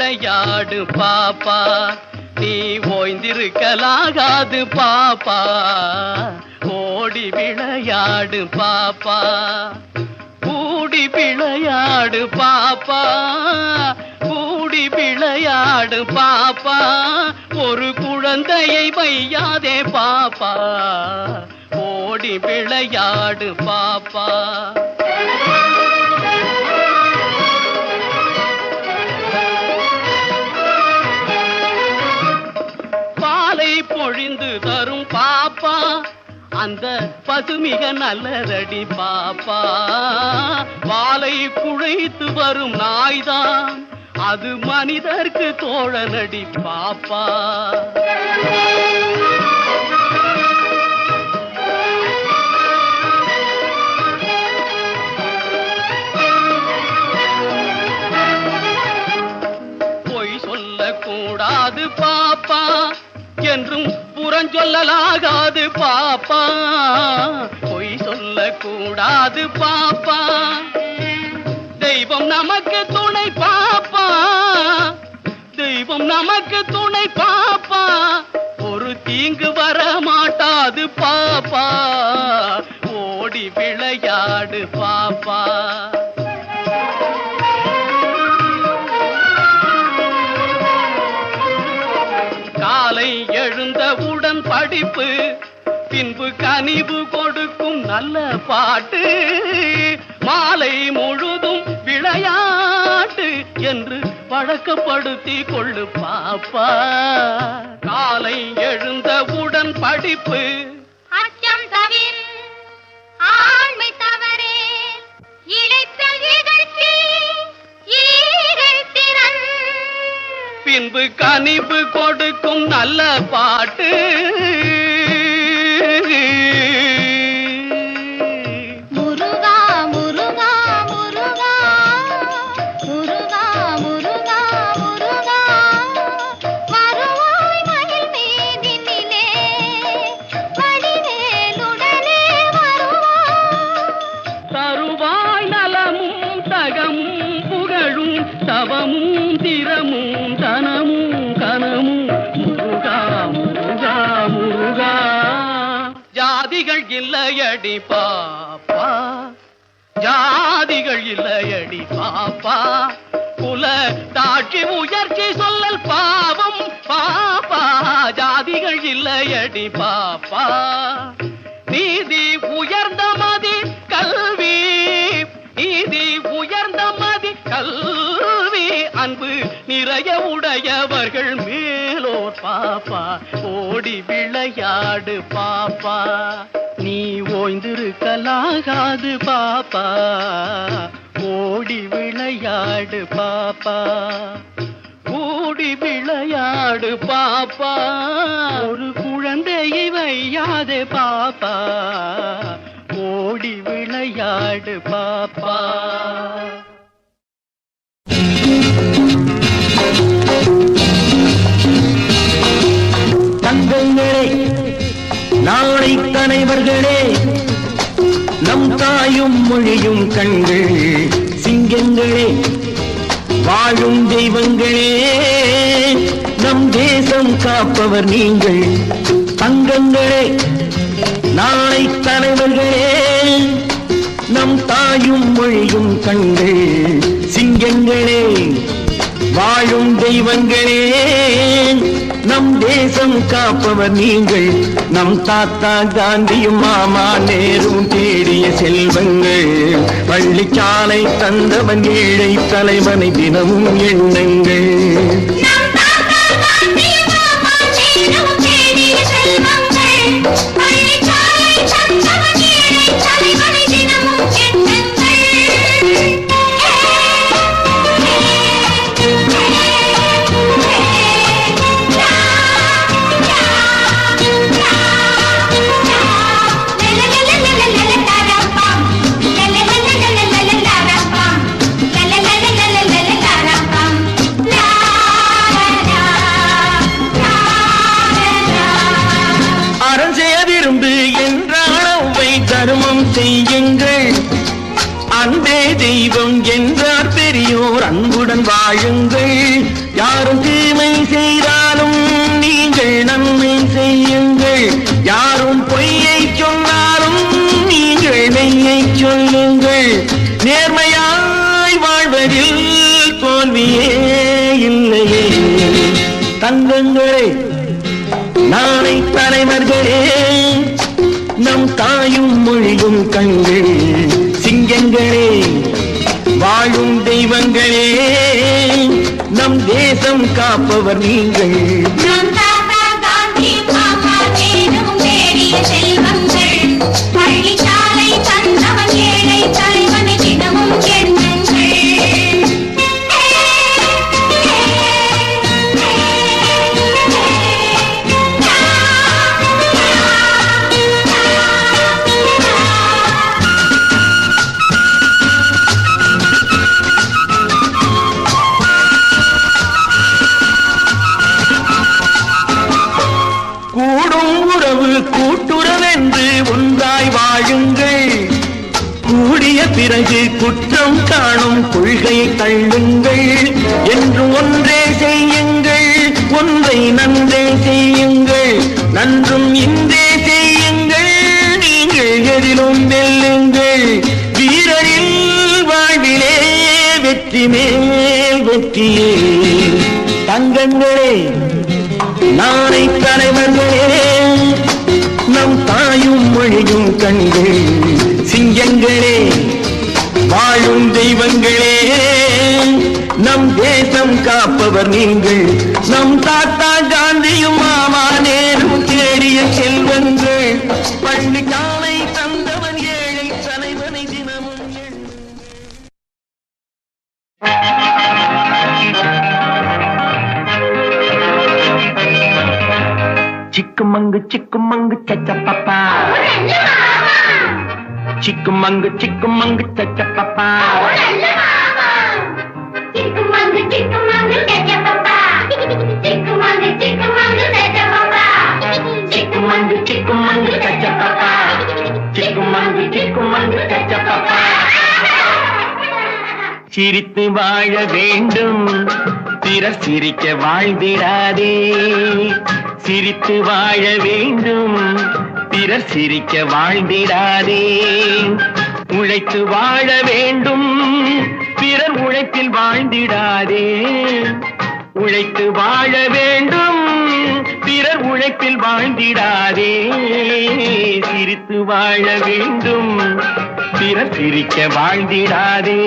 விளையாடு பாப்பா, நீ ஓய்ந்திருக்கலாகாது பாப்பா, ஓடி விளையாடு பாப்பா, கூடி விளையாடு பாப்பா, கூடி விளையாடு பாப்பா, ஒரு குழந்தையை வையாதே பாப்பா, ஓடி விளையாடு பாப்பா. பாலை பொழிந்து தரும் பாப்பா, அந்த பசுமிக நல்லதடி பாப்பா, வாலை குழைத்து வரும் நாய்தான் அது மனிதர்க்கு தோழனடி பாப்பா. பொய் சொல்லக்கூடாது பாப்பா, என்றும் புறஞ்சொல்லலாகாது பாப்பா, பொய் சொல்லக்கூடாது பாப்பா, தெய்வம் நமக்கு துணை பாப்பா, தெய்வம் நமக்கு துணை பாப்பா, ஒரு தீங்கு வர மாட்டாது பாப்பா, ஓடி விளையாடு பாப்பா. காலை எழுந்தவுடன் படிப்பு, பின்பு கனிவு கொடுக்கும் நல்ல பாட்டு, மாலை முழுதும் விளையாட்டு என்று பழக்கப்படுத்தி கொள்ளு பாப்பா. காலை எழுந்தவுடன் படிப்பு, அச்சம் தவிர ஆண்மை தவறே, இழைத்தல் இகழ்ச்சி ஈகை திறன், பின்பு கனிவு கொடுக்கும் நல்ல பாட்டு, முருகா முருகா முருகா முருகா முருகா முருகா, வருவாய் மயில் மீதினிலே வடிவேலுடனே வருவாய், தருவாய் நலமும் தகமும் புகழும் தவமும் திறமும் தனமும் கனமும், முருகா முருகா முருகா. ஜாதிகள் இல்லையடி பாப்பா, ஜாதிகள் இல்லையடி பாப்பா, குல தாட்சி உயர்ச்சி சொல்லல் பாவம் பாப்பா, ஜாதிகள் இல்லையடி பாப்பா, நீதி உயர்ந்த மதி கல்வி, நீதி உயர்ந்த மதி கல்வி, அன்பு நிறைய உடையவர்கள் மேலோர் பாப்பா, ஓடி விளையாடு பாப்பா, நீ ஓய்ந்திருக்கலாகாது பாப்பா, ஓடி விளையாடு பாப்பா, ஓடி விளையாடு பாப்பா, ஒரு குழந்தையை வையாதே பாப்பா, ஓடி விளையாடு பாப்பா. தங்கங்களே, நாளை தலைவர்களே, நம் தாயும் மொழியும் கண்கள் சிங்கங்களே, வாழும் தெய்வங்களே, நம் தேசம் காப்பவர் நீங்கள். தங்கங்களே, நாளை தலைவர்களே, நம் தாயும் மொழியும் கண்கள் சிங்கங்களே, வாழும் தெய்வங்களே, நம் தேசம் காப்பவர் நீங்கள். நம் தாத்தா காந்தியும் மாமா நேரும் தேடிய செல்வங்கள், பள்ளிச்சாலை தந்தவன் ஏழை தலைவனை தினமும் எண்ணங்கள். ஒன்றே தெய்வம் என்றார் பெரியோர். அன்புடன் வாழுங்கள், யாரும் தீமை செய்தாலும் நீங்கள் நன்மை செய்யுங்கள். யாரும் பொய்யை சொன்னாலும் நீங்கள் மெய்யை சொல்லுங்கள். நேர்மையாய் வாழ்வதில் தோல்வியே இல்லையே. தங்கங்களே, நாளை தலைவர்களே, நம் தாயும் மொழியும் கண்கள் சிங்கங்களே, வாழும் தெய்வங்களே, நம் தேசம் காப்பவர் நீங்கள். நம் தாத்தா காந்தி மாமா நேரும் தேடிய செல்வங்கள், பள்ளிச்சாலை தந்தவன் ஏழை தலைவனை தினமும் எண்ணுங்கள். கூட்டுறவென்று ஒன்றாய் வாழுங்கள். கூடிய பிறகு குற்றம் காணும் கொள்கையை தள்ளுங்கள். என்று ஒன்றே செய்யுங்கள், ஒன்றை நன்றே செய்யுங்கள். நன்றும் இன்றே செய்யுங்கள், நீங்கள் எதிலும் வெல்லுங்கள். வீரரில் வாழ்விலே வெற்றி மேல் வெற்றியே. தங்கங்களே, நாளை தலைவர்களே, நம் தாயும் மொழியும் கண்கள் சிங்கங்களே, வாழும் தெய்வங்களே, நம் தேசம் காப்பவர் நீங்கள். நம் தாத்தா காந்தியும் மாமா நேரும் தேடிய செல்வங்கள், பள்ளிச்சாலை தந்தவன் ஏழை தலைவனை தினமும் சிக்குமங்கு சிக்குமங்கு சச்சப்பப்பா, சிக்குமங்கு சிக்குமங்கு சச்சப்பப்பா, சிக்குமங்கு சிக்குமங்கு சச்சப்பப்பா, சிக்குமங்கு சிக்குமங்கு சச்சப்பப்பா, சிக்குமங்கு சிக்குமங்கு சச்சப்பப்பா, சிக்குமங்கு சிக்குமங்கு சச்சப்பப்பா. சிரித்து வாழ வேண்டும், பிறர் சிரிக்க வாழ்ந்திடாதே. சிரித்து வாழ வேண்டும், பிறர் சிரிக்க வாழ்ந்திடாதே. உழைத்து வாழ வேண்டும், பிறர் உழைப்பில் வாழ்ந்திடாதே. உழைத்து வாழ வேண்டும், பிறர் உழைப்பில் வாழ்ந்திடாதே. சிரித்து வாழ வேண்டும், பிறர் சிரிக்க வாழ்ந்திடாதே.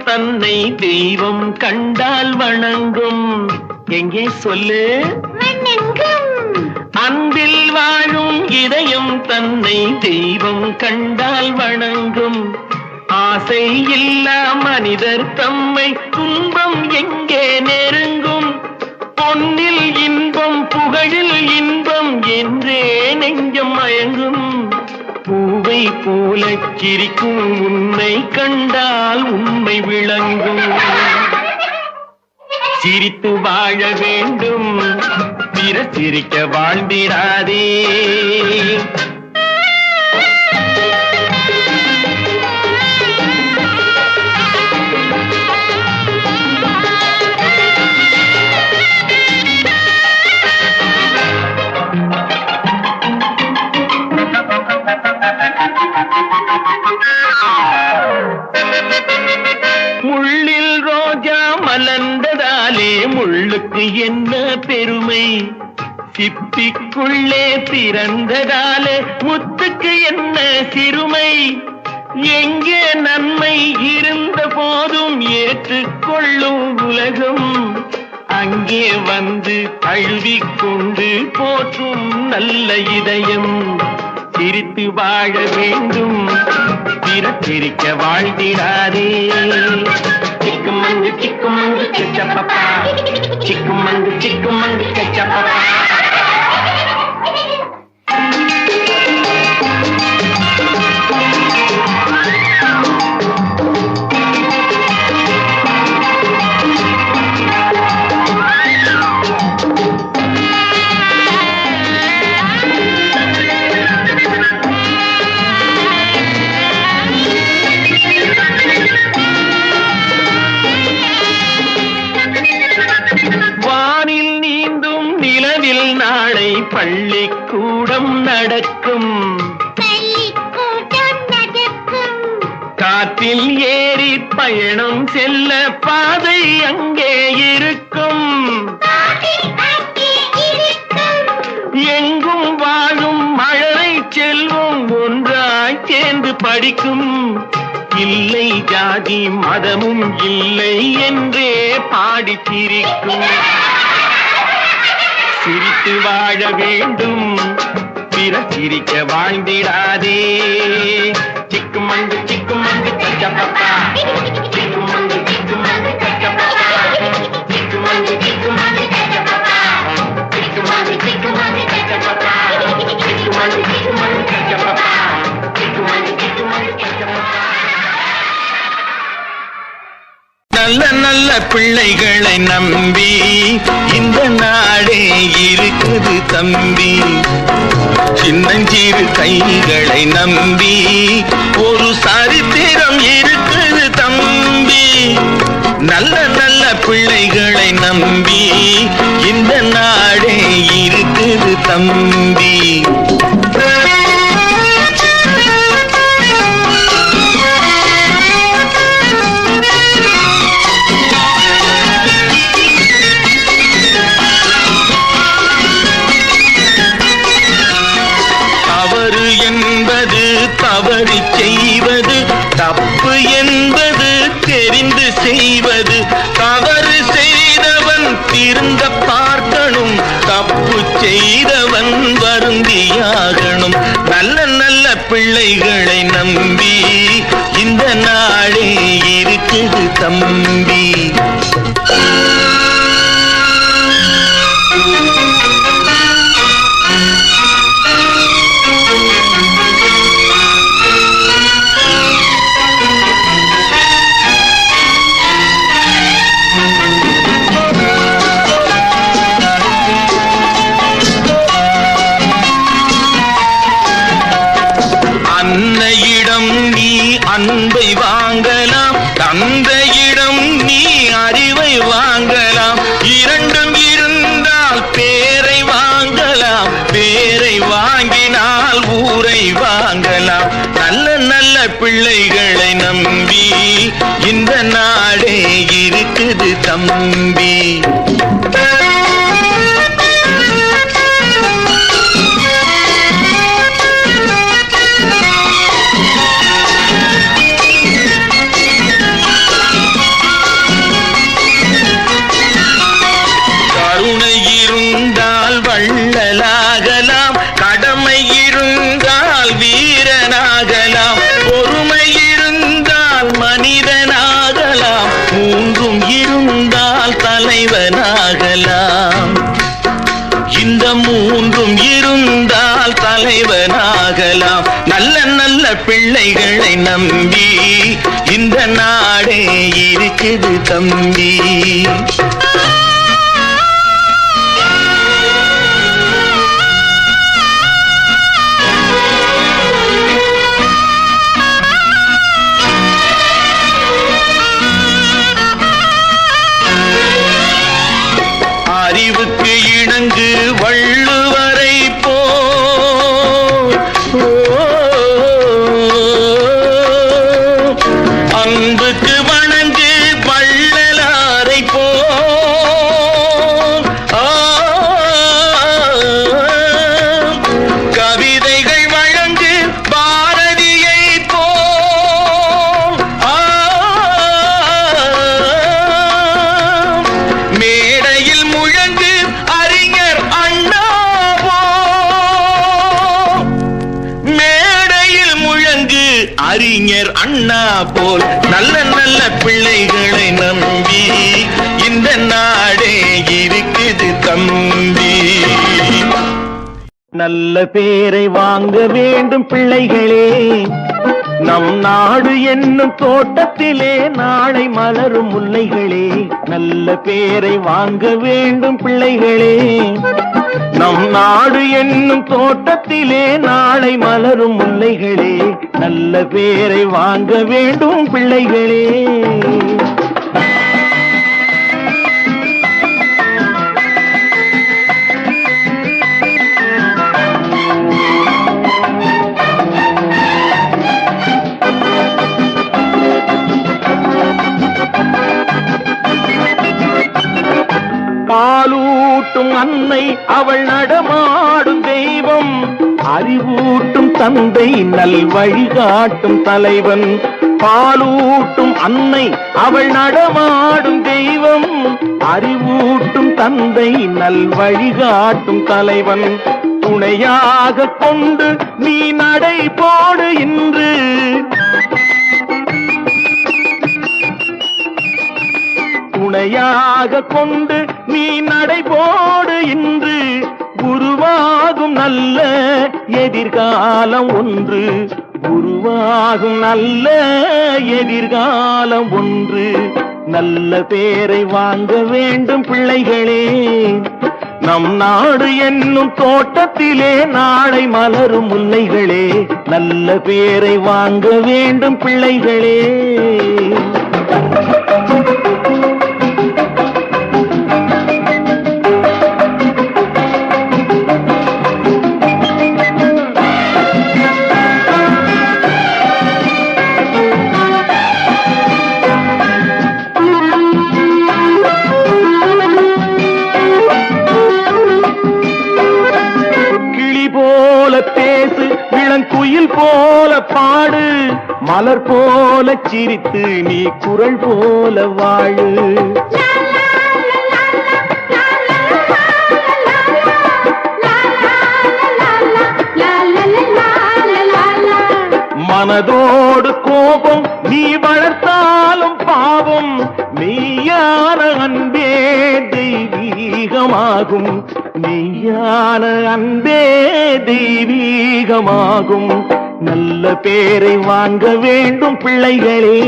தன்னை தெய்வம் கண்டால் வணங்கும். எங்கே சொல்லு? அன்பில் வாழும் இதயம் தன்னை தெய்வம் கண்டால் வணங்கும். ஆசை இல்லா மனிதர் தம்மை துன்பம் எங்கே நெருங்கும். பொன்னில் இன்பம் புகழில் இன்பம் என்றே நெஞ்சம் மயங்கும். பூவை போல சிரிக்கும் உன்னை கண்டால் உண்மை விளங்கும். சிரித்து வாழ வேண்டும், பிறர் சிரிக்க வாழ்ந்திடாதே. முள்ளில் ரோஜா மலர்ந்ததாலே முள்ளுக்கு என்ன பெருமை. சிப்பிக்குள்ளே பிறந்ததாலே முத்துக்கு என்ன சிறுமை. எங்கே நன்மை இருந்த போதும் ஏற்றுக்கொள்ளும் உலகம். அங்கே வந்து தழுவிக்கொண்டு போற்றும் நல்ல இதயம். சிரித்து வாழ வேண்டும், பிறர் சிரிக்க வாழ்ந்திடாதே. சிக்குமங்கு சிக்குமங்கு கச்சப்பப்பா சிக்குமங்கு கச்சப்பப்பா பள்ளிக்கூடம் நடக்கும் காற்றில் ஏறி பயணம் செல்ல பாதை அங்கே இருக்கும் எங்கும் வாழும் மழலை செல்வம் ஒன்றாய் சேர்ந்து படிக்கும் இல்லை ஜாதி மதமும் இல்லை என்றே பாடி சிரிக்கும் சிரித்து வாழ வேண்டும் பிற சிரிக்க வாழ்ந்திடாதே சிக்குமங்கு கச்சப்பப்பா சிக்குமங்கு கச்சப்பப்பா சிக்குமங்கு கச்சப்பப்பா சிக்குமங்கு கச்சப்பப்பா சிக்குமங்கு கச்சப்பப்பா சிக்குமங்கு கச்சப்பப்பா நல்ல நல்ல பிள்ளைகளை நம்பி இந்த நாடே இருக்குது தம்பி சின்னஞ்சிறு கைகளை நம்பி ஒரு சரித்திரம் இருக்குது தம்பி நல்ல நல்ல பிள்ளைகளை நம்பி இந்த நாடே இருக்குது தம்பி தவறு செய்வது தப்பு என்பது தெரிந்து செய்வது தவறு செய்தவன் திருந்த பார்க்கணும் தப்பு செய்தவன் வருந்தியாகணும் நல்ல நல்ல பிள்ளைகளை நம்பி இந்த நாடே இருக்குது தம்பி அன்னையிடம் நீ அன்பை வாங்கலாம் தந்தையிடம் நீ அறிவை வாங்கலாம் இரண்டும் இருந்தால் பேரை வாங்கலாம் பேரை வாங்கினால் ஊரை வாங்கலாம் நல்ல நல்ல பிள்ளைகளை நம்பி இந்த நாடே இருக்குது தம்பி வள்ளலாகலாம் கடமை இருந்தால் வீரனாகலாம் பொறுமை இருந்தால் மனிதனாகலாம் மூன்றும் இருந்தால் தலைவனாகலாம் இந்த மூன்றும் இருந்தால் தலைவனாகலாம் நல்ல நல்ல பிள்ளைகளை நம்பி இந்த நாடே இருக்குது தம்பி அறிவுக்கு இணங்கு வள்ளுவரை அன்புக்கு வணங்கு வள்ளலாரை கவிதைகள் வழங்கு பாரதியை மேடையில் முழங்கு அறிஞர் அண்ணாவோ மேடையில் முழங்கு அறிஞர் அண்ணா போல் நல்ல நல்ல பிள்ளைகளை நம்பி இந்த நாடே இருக்குது தம்பி. நல்ல பேரை வாங்க வேண்டும் பிள்ளைகளே, நம் நாடு என்னும் தோட்டத்திலே நாளை மலரும் முல்லைகளே. நல்ல பேரை வாங்க வேண்டும் பிள்ளைகளே, நம் நாடு என்னும் தோட்டத்திலே நாளை மலரும் முல்லைகளே. நல்ல பேரை வாங்க வேண்டும் பிள்ளைகளே. பாலூட்டும் அன்னை அவள் நடமாடும் தெய்வம், அறிவூட்டும் தந்தை நல் வழிகாட்டும் தலைவன். பாலூட்டும் அன்னை அவள் நடமாடும் தெய்வம், அறிவூட்டும் தந்தை நல் வழிகாட்டும் தலைவன். துணையாக கொண்டு நீ நடை போடு இன்று, துணையாக கொண்டு நீ நடைபோடு இன்று. உருவாகும் நல்ல எதிர்காலம் ஒன்று, உருவாகும் நல்ல எதிர்காலம் ஒன்று. நல்ல பேரை வாங்க வேண்டும் பிள்ளைகளே, நம் நாடு என்னும் தோட்டத்திலே நாளை மலரும் முல்லைகளே. நல்ல பேரை வாங்க வேண்டும் பிள்ளைகளே. பேசு இளங்குயில் போல பாடு, மலர் போல சிரித்து நீ குரல் போல வாழு. மனதோடு கோபம் நீ வளர்த்தாலும் பாவம், மெய்யான அன்பே தெய்வீகமாகும், மெய்யான அன்பே தெய்வீகமாகும். நல்ல பேரை வாங்க வேண்டும் பிள்ளைகளே.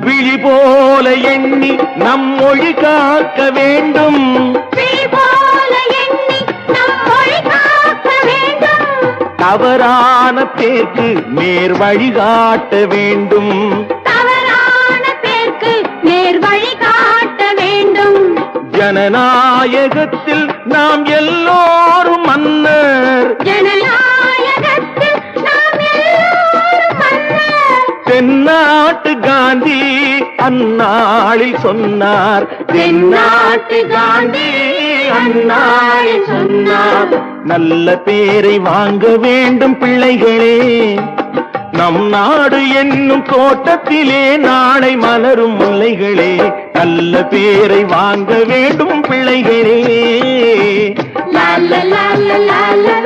விழி போல எண்ணி நம் மொழி காக்க வேண்டும், தவறான பேருக்கு நேர் வழிகாட்ட வேண்டும், தவறான பேருக்கு நேர் வழிகாட்ட வேண்டும். ஜனநாயகத்தில் நாம் எல்லோரும் மன்னர், ஜனநாயகத்தில் நாம் எல்லோரும் மன்னர். தென்னாட்டு காந்தி அந்நாளில் சொன்னார், தென்னாட்டு காந்தி அந்நாளில் சொன்னார். நல்ல பேரை வாங்க வேண்டும் பிள்ளைகளே, நம் நாடு என்னும் தோட்டத்திலே நாளை மலரும் முல்லைகளே. நல்ல பேரை வாங்க வேண்டும் பிள்ளைகளே. லா லா லா லா லா